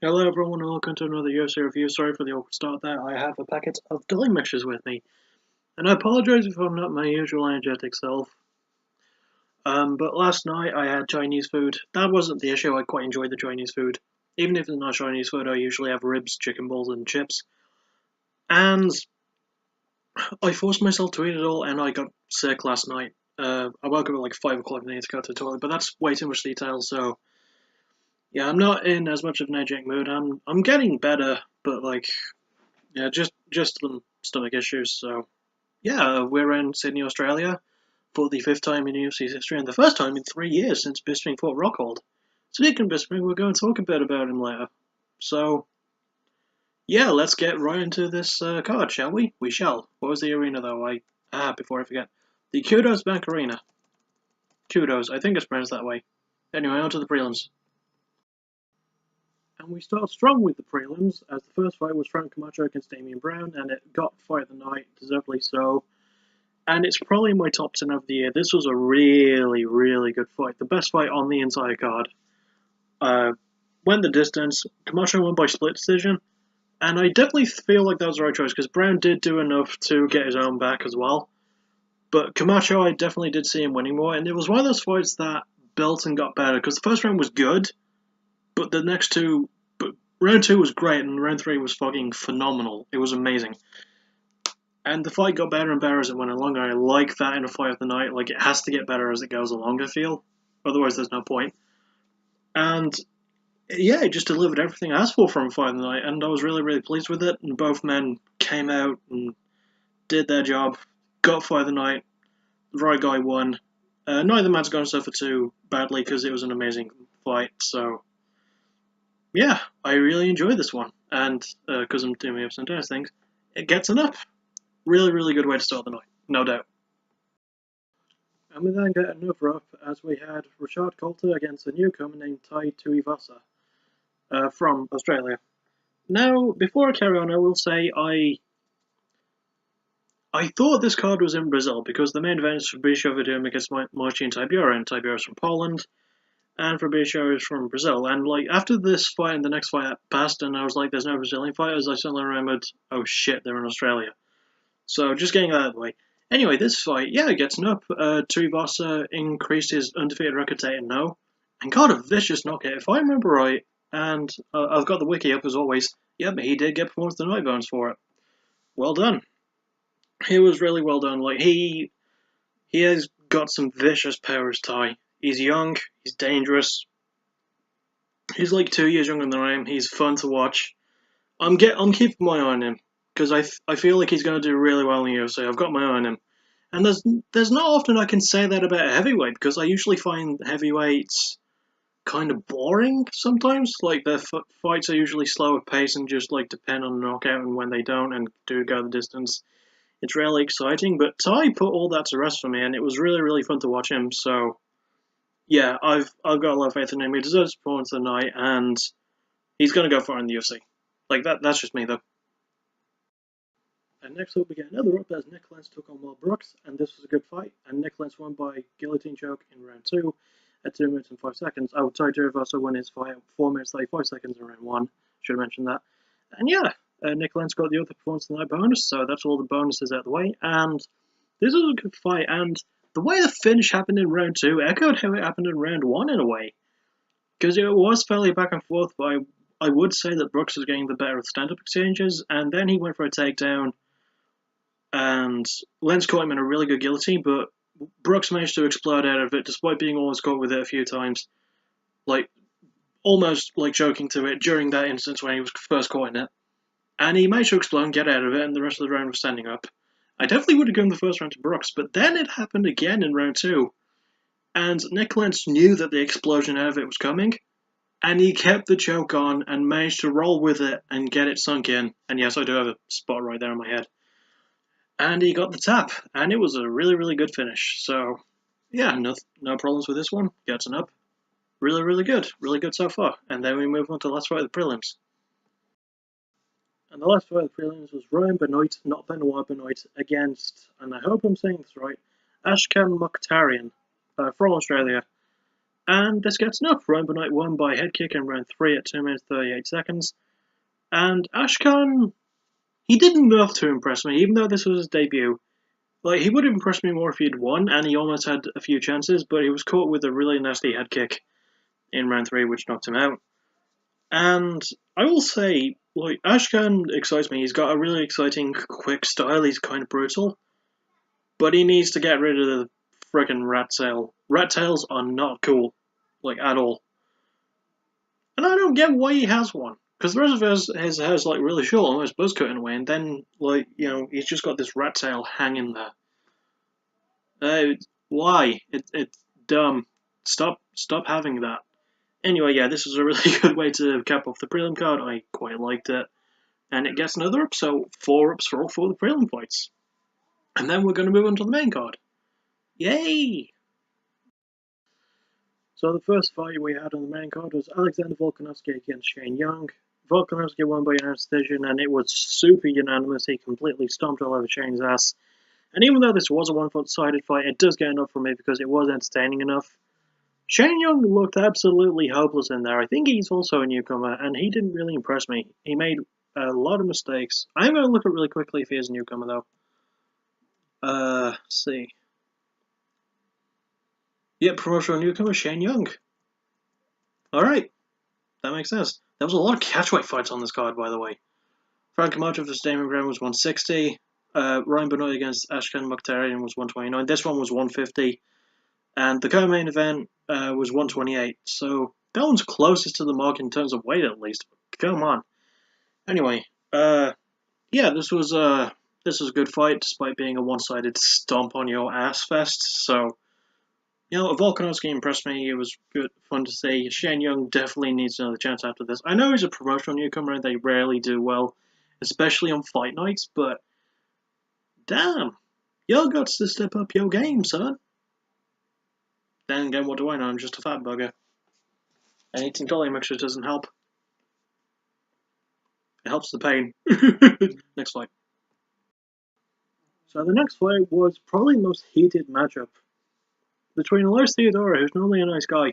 Hello everyone and welcome to another UFC review. Sorry for the awkward start there. I have a packet of deli mixtures with me. And I apologise if I'm not my usual energetic self. But last night I had Chinese food. That wasn't the issue, I quite enjoyed the Chinese food. Even if it's not Chinese food, I usually have ribs, chicken balls and chips. And I forced myself to eat it all and I got sick last night. I woke up at like 5 o'clock and I need to go to the toilet, but that's way too much detail, so... Yeah, I'm not in as much of an energetic mood. I'm getting better, but like... Yeah, just some stomach issues. So yeah, we're in Sydney, Australia, for the fifth time in UFC's history and the first time in 3 years since Bisping fought Rockhold. Speaking of Bisping, we're going to talk a bit about him later. So yeah, let's get right into this card, shall we? We shall. What was the arena though? Before I forget, the Kudos Bank Arena. Kudos, I think it's pronounced that way. Anyway, on to the prelims. And we start strong with the prelims, as the first fight was Frank Camacho against Damian Brown, and it got Fight of the Night, deservedly so. And it's probably my top 10 of the year. This was a really, really good fight. The best fight on the entire card. Went the distance. Camacho won by split decision. And I definitely feel like that was the right choice, because Brown did do enough to get his own back as well. But Camacho, I definitely did see him winning more. And it was one of those fights that built and got better, because the first round was good, but the next two... But round 2 was great, and round 3 was fucking phenomenal. It was amazing. And the fight got better and better as it went along, and I like that in a fight of the night. Like, it has to get better as it goes along, I feel. Otherwise, there's no point. And, yeah, it just delivered everything I asked for from a fight of the night, and I was really, really pleased with it. And both men came out and did their job, got fight of the night, the right guy won. Neither man's going to suffer too badly, because it was an amazing fight, so... Yeah, I really enjoyed this one. And, because I'm doing ups and downs things, it gets an up. Really, really good way to start the night, no doubt. And we then get another up as we had Rashad Coulter against a newcomer named Tai Tuivasa from Australia. Now, before I carry on, I will say I thought this card was in Brazil because the main event is Fabricio Verdum against Marcin Tybura, and Tybura is from Poland, and Fabricio is from Brazil. And like after this fight and the next fight passed, and I was like, "There's no Brazilian fighters," I suddenly remembered, "Oh shit, they're in Australia." So just getting that out of the way. Anyway, this fight, yeah, it gets an up. Tuivasa increased his undefeated record to 8-0, and got a vicious knockout, if I remember right. And I've got the wiki up as always. Yeah, but he did get Performance of the Night bonus for it. Well done. He was really well done. Like he has got some vicious powers, Ty. He's young. He's dangerous. He's like 2 years younger than I am. He's fun to watch. I'm keeping my eye on him because I feel like he's going to do really well in the UFC. I've got my eye on him. And there's not often I can say that about a heavyweight, because I usually find heavyweights kind of boring sometimes. Like, their fights are usually slower pace and just, like, depend on the knockout, and when they don't and do go the distance, it's really exciting. But Ty put all that to rest for me, and it was really, really fun to watch him. So, yeah, I've got a lot of faith in him. He deserves performance of the night, and he's going to go far in the UFC. Like, that's just me, though. And next up we get another up as Nick Lentz took on Will Brooks, and this was a good fight, and Nick Lentz won by guillotine choke in round 2 at 2 minutes and 5 seconds. Oh, Tai Tuivasa won his fight at 4 minutes 35 seconds in round 1. Should have mentioned that. And yeah, Nick Lentz got the other performance of the night bonus, so that's all the bonuses out of the way. And this was a good fight, and the way the finish happened in round 2 echoed how it happened in round 1 in a way. Because it was fairly back and forth, but I would say that Brooks was getting the better of stand-up exchanges, and then he went for a takedown, and Lentz caught him in a really good guillotine, but Brooks managed to explode out of it despite being almost caught with it a few times. Like, almost like choking to it during that instance when he was first caught in it. And he managed to explode and get out of it, and the rest of the round was standing up. I definitely would have given the first round to Brooks, but then it happened again in round 2. And Nick Lentz knew that the explosion out of it was coming, and he kept the choke on and managed to roll with it and get it sunk in. And yes, I do have a spot right there in my head. And he got the tap, and it was a really, really good finish. So, yeah, no problems with this one. Gets an up. Really, really good so far. And then we move on to the last fight of the prelims. And the last fight of the prelims was Ryan Benoit, not Benoit Benoit, against, and I hope I'm saying this right, Ashkan Mokhtarian from Australia. And this gets enough. Ryan Benoit won by head kick in round 3 at 2 minutes 38 seconds. And Ashkan, he did enough to impress me, even though this was his debut. Like, he would have impressed me more if he'd won, and he almost had a few chances, but he was caught with a really nasty head kick in round 3, which knocked him out. And I will say, like, Ashkan excites me. He's got a really exciting, quick style. He's kind of brutal. But he needs to get rid of the frickin' rat tail. Rat tails are not cool. Like, at all. And I don't get why he has one. Because the rest of his hair's, like, really short, almost buzz cutting away, and then, like, you know, he's just got this rat tail hanging there. Why? It's dumb. Stop having that. Anyway, yeah, this is a really good way to cap off the prelim card. I quite liked it. And it gets another up, so 4 ups for all 4 of the prelim fights. And then we're going to move on to the main card. Yay! So the first fight we had on the main card was Alexander Volkanovski against Shane Young. Volkanovski won by unanimous decision, and it was super unanimous. He completely stomped all over Shane's ass. And even though this was a one-sided fight, it does get enough for me because it was entertaining enough. Shane Young looked absolutely hopeless in there. I think he's also a newcomer, and he didn't really impress me. He made a lot of mistakes. I'm going to look at really quickly if he is a newcomer, though. Let's see. Yep, promotional newcomer, Shane Young. Alright, that makes sense. There was a lot of catchweight fights on this card, by the way. Frank Camacho versus Damon Brown was 160. Ryan Benoit against Ashkan Mokhtarian was 129. This one was 150. And the co-main event was 128. So that one's closest to the mark in terms of weight, at least. Come on. Anyway, yeah, this was a good fight, despite being a one-sided stomp on your ass fest. So, you know, Volkanovski impressed me. It was good, fun to see. Shane Young definitely needs another chance after this. I know he's a promotional newcomer, and they rarely do well, especially on fight nights. But damn, you got to step up your game, son. Then again, what do I know? I'm just a fat bugger. And eating dolly mixture doesn't help. It helps the pain. Next fight. So the next fight was probably the most heated matchup between Elias Theodora, who's normally a nice guy,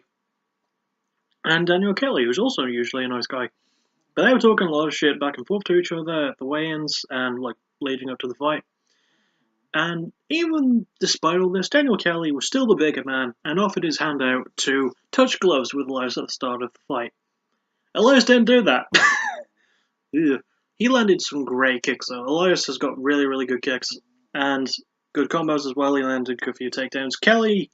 and Daniel Kelly, who's also usually a nice guy. But they were talking a lot of shit back and forth to each other at the weigh-ins and like leading up to the fight. And even despite all this, Daniel Kelly was still the bigger man and offered his hand out to touch gloves with Elias at the start of the fight. Elias didn't do that. He landed some great kicks though. Elias has got really, really good kicks and good combos as well. He landed a few takedowns. Kelly,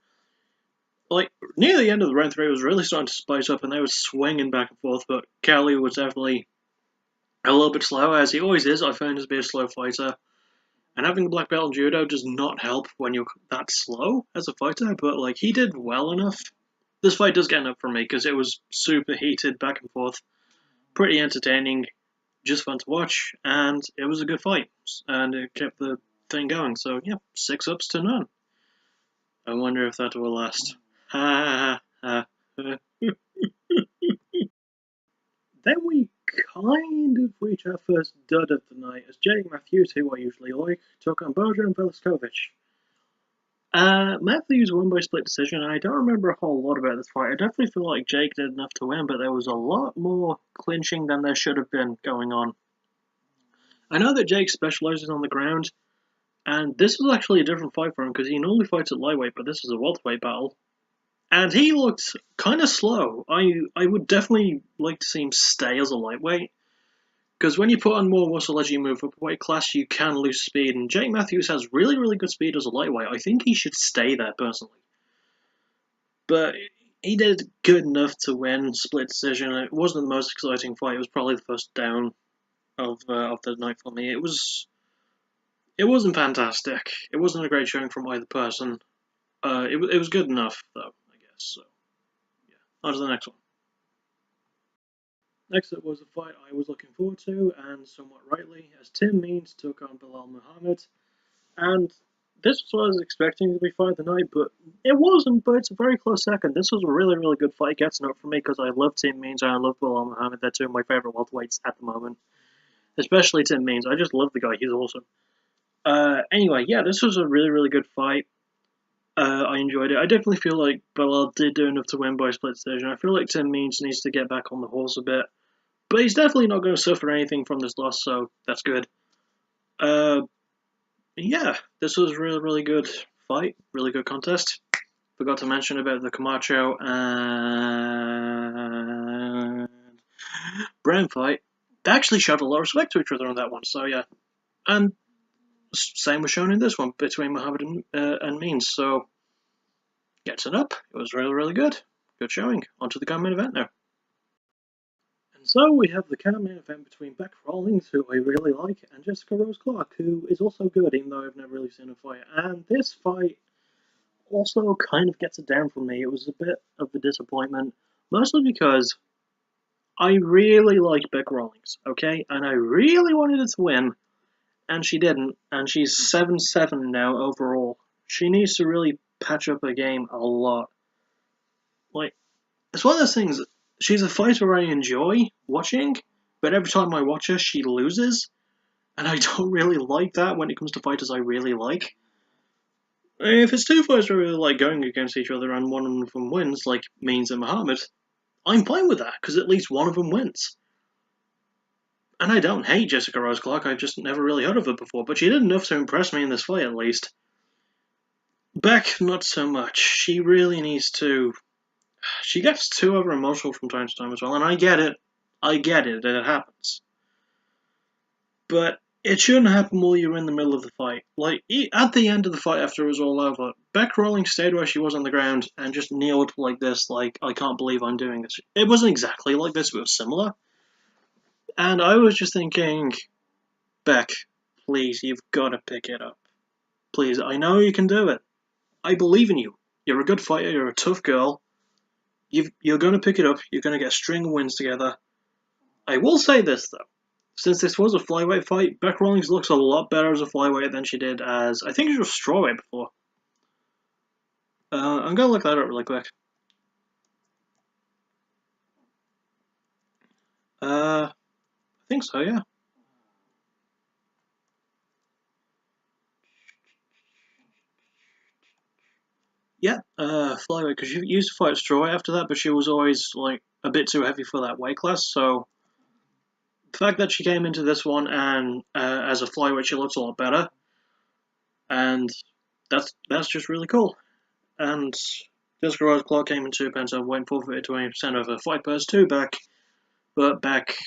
like, near the end of the round 3, was really starting to spice up and they were swinging back and forth, but Kelly was definitely a little bit slow, as he always is. I found him to be a slow fighter. And having a black belt in judo does not help when you're that slow as a fighter, but like he did well enough. This fight does get enough for me because it was super heated, back and forth, pretty entertaining, just fun to watch, and it was a good fight, and it kept the thing going. So yeah, 6 ups to none. I wonder if that will last. Ha ha ha. Then we kind of reach our first dud of the night as Jake Matthews, who I usually like, took on Bojan Velasquez. Matthews won by split decision. I don't remember a whole lot about this fight. I definitely feel like Jake did enough to win, but there was a lot more clinching than there should have been going on. I know that Jake specializes on the ground, and this was actually a different fight for him because he normally fights at lightweight, but this is a welterweight battle. And he looked kind of slow. I would definitely like to see him stay as a lightweight. Because when you put on more muscle as you move up a weight class, you can lose speed. And Jake Matthews has really, really good speed as a lightweight. I think he should stay there, personally. But he did good enough to win split decision. It wasn't the most exciting fight. It was probably the first down of the night for me. It wasn't fantastic. It wasn't a great showing from either person. It was good enough, though. So, yeah, on to the next one. Next up was a fight I was looking forward to, and somewhat rightly, as Tim Means took on Bilal Muhammad. And this was what I was expecting to be fight of the night, but it wasn't, but it's a very close second. This was a really, really good fight. Gets an up for me because I love Tim Means and I love Bilal Muhammad. They're 2 of my favourite welterweights at the moment. Especially Tim Means. I just love the guy. He's awesome. Anyway, yeah, this was a really, really good fight. I enjoyed it. I definitely feel like Bilal did do enough to win by split decision. I feel like Tim Means needs to get back on the horse a bit, but he's definitely not going to suffer anything from this loss, so that's good. Uh, yeah, this was a really, really good fight, really good contest. Forgot to mention about the Camacho and Brown fight. They actually showed a lot of respect to each other on that one, so yeah. And same was shown in this one between Muhammad and Means, so gets it up. It was really, really good. Good showing. On to the main event now. And so we have the main event between Beck Rawlings, who I really like, and Jessica Rose Clark, who is also good, even though I've never really seen her fight. And this fight also kind of gets it down for me. It was a bit of a disappointment, mostly because I really like Beck Rawlings, okay? And I really wanted her to win, and she didn't, and she's 7-7 now overall. She needs to really patch up her game a lot. Like, it's one of those things, she's a fighter I enjoy watching, but every time I watch her, she loses, and I don't really like that when it comes to fighters I really like. If it's two fighters who are like going against each other and one of them wins, like Means and Muhammad, I'm fine with that, because at least one of them wins. And I don't hate Jessica Rose Clark, I've just never really heard of her before, but she did enough to impress me in this fight at least. Beck, not so much. She really needs to... She gets too over emotional from time to time as well, and I get it. I get it, it happens. But it shouldn't happen while you're in the middle of the fight. Like, at the end of the fight after it was all over, Beck Rawlings stayed where she was on the ground and just kneeled like this, like, I can't believe I'm doing this. It wasn't exactly like this, but it was similar. And I was just thinking, Beck, please, you've got to pick it up. Please, I know you can do it. I believe in you. You're a good fighter, you're a tough girl. You're going to pick it up, you're going to get a string of wins together. I will say this, though. Since this was a flyweight fight, Beck Rawlings looks a lot better as a flyweight than she did as... I think she was strawweight before. I'm going to look that up really quick. I think so, yeah. Yeah, flyweight, because she used to fight strawweight after that, but she was always, like, a bit too heavy for that weight class, so... The fact that she came into this one and as a flyweight, she looks a lot better, and that's just really cool. And Jessica Rose Clark came into Penta, went forfeited 20% of her fight purse to Beck, but Beck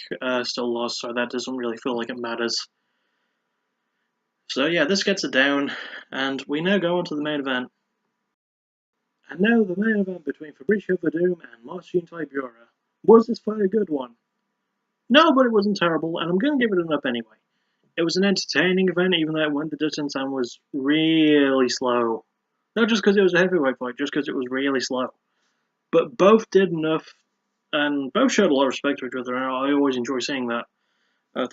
still lost, so that doesn't really feel like it matters. So yeah, this gets it down, and we now go on to the main event. And now the main event between Fabricio Verdum and Marcin Tybura. Was this fight a good one? No, but it wasn't terrible, and I'm going to give it an up anyway. It was an entertaining event, even though it went the distance and was really slow. Not just because it was a heavyweight fight, just because it was really slow. But both did enough, and both showed a lot of respect to each other, and I always enjoy seeing that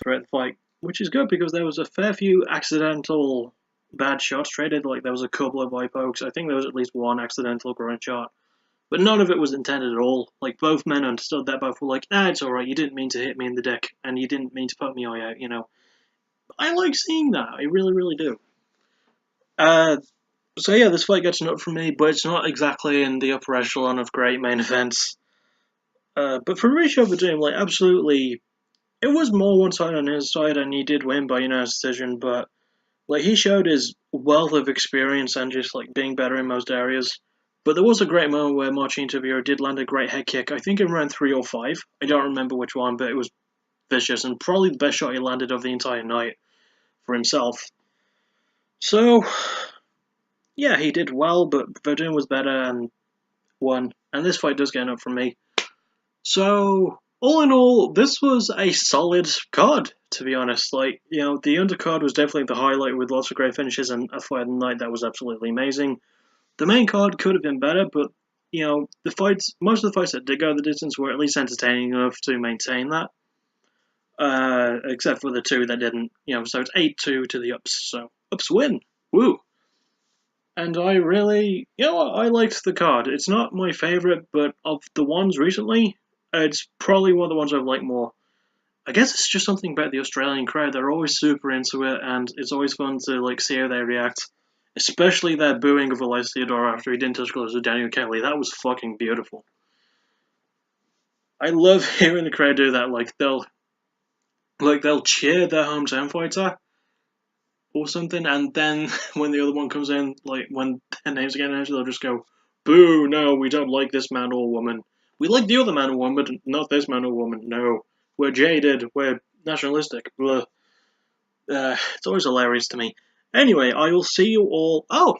throughout the fight, which is good because there was a fair few accidental bad shots traded. Like there was a couple of eye pokes. I think there was at least one accidental groin shot, but none of it was intended at all. Like both men understood that. Both were like, "Nah, it's all right. You didn't mean to hit me in the dick, and you didn't mean to put me eye out." You know, I like seeing that. I really, really do. So yeah, this fight gets an up from me, but it's not exactly in the upper echelon of great main events. But for Fabricio Verdum, like absolutely, it was more one side on his side, and he did win by unanimous decision. But like he showed his wealth of experience and just like being better in most areas. But there was a great moment where Marcin Tybura did land a great head kick. I think in round 3 or 5. I don't remember which one, but it was vicious and probably the best shot he landed of the entire night for himself. So yeah, he did well, but Verdun was better and won. And this fight does get up from me. So, all in all, this was a solid card, to be honest. Like, you know, the undercard was definitely the highlight with lots of great finishes and a fight of the night that was absolutely amazing. The main card could have been better, but, you know, most of the fights that did go the distance were at least entertaining enough to maintain that. Except for the two that didn't, you know, so it's 8-2 to the ups, so ups win. Woo! And I really, you know what, I liked the card. It's not my favourite, but of the ones recently, it's probably one of the ones I've liked more. I guess it's just something about the Australian crowd. They're always super into it, and it's always fun to like see how they react. Especially that booing of Elias Theodore after he didn't touch gloves with Daniel Kelly. That was fucking beautiful. I love hearing the crowd do that. They'll cheer their hometown fighter or something, and then when the other one comes in, like when their names again, they'll just go, "Boo! No, we don't like this man or woman. We like the other man or woman, but not this man or woman. No, we're jaded. We're nationalistic." Blah. It's always hilarious to me. Anyway, I will see you all. Oh,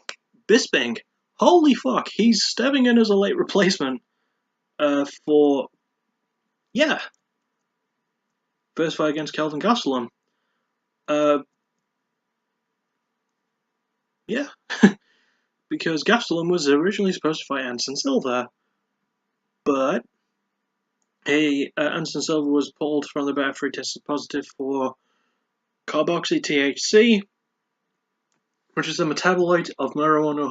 Bisping. Holy fuck, he's stepping in as a late replacement. For yeah, first fight against Kelvin Gastelum. Yeah, because Gastelum was originally supposed to fight Anderson Silva, but Anderson Silva was pulled from the bout after he tested positive for carboxy THC, which is a metabolite of marijuana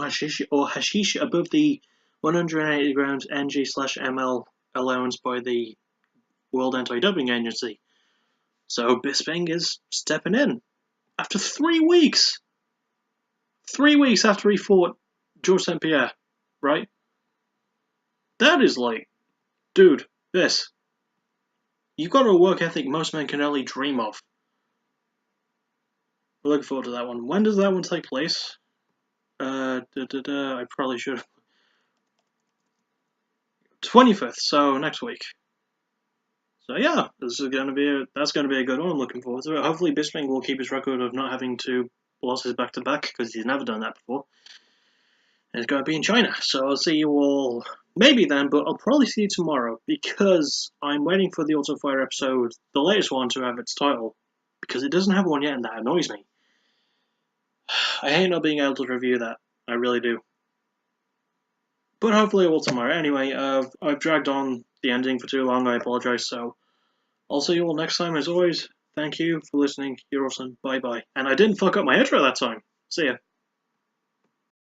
or hashish above the 180 grams ng/ml allowance by the World Anti-Doping Agency. So Bisping is stepping in after 3 weeks. 3 weeks after he fought George St. Pierre, right? That is like, dude, you've got a work ethic most men can only dream of. We're looking forward to that one. When does that one take place? I probably should have. 25th, so next week. So yeah, that's going to be a good one. I'm looking forward to it. Hopefully Bisping will keep his record of not having to losses back to back, because he's never done that before. And it's going to be in China, so I'll see you all maybe then, but I'll probably see you tomorrow, because I'm waiting for the Ultimate Fighter episode, the latest one, to have its title, because it doesn't have one yet, and that annoys me. I hate not being able to review that. I really do. But hopefully I will tomorrow. Anyway, I've dragged on the ending for too long. I apologize. So I'll see you all next time. As always, thank you for listening. You're awesome. Bye bye. And I didn't fuck up my intro that time. See ya.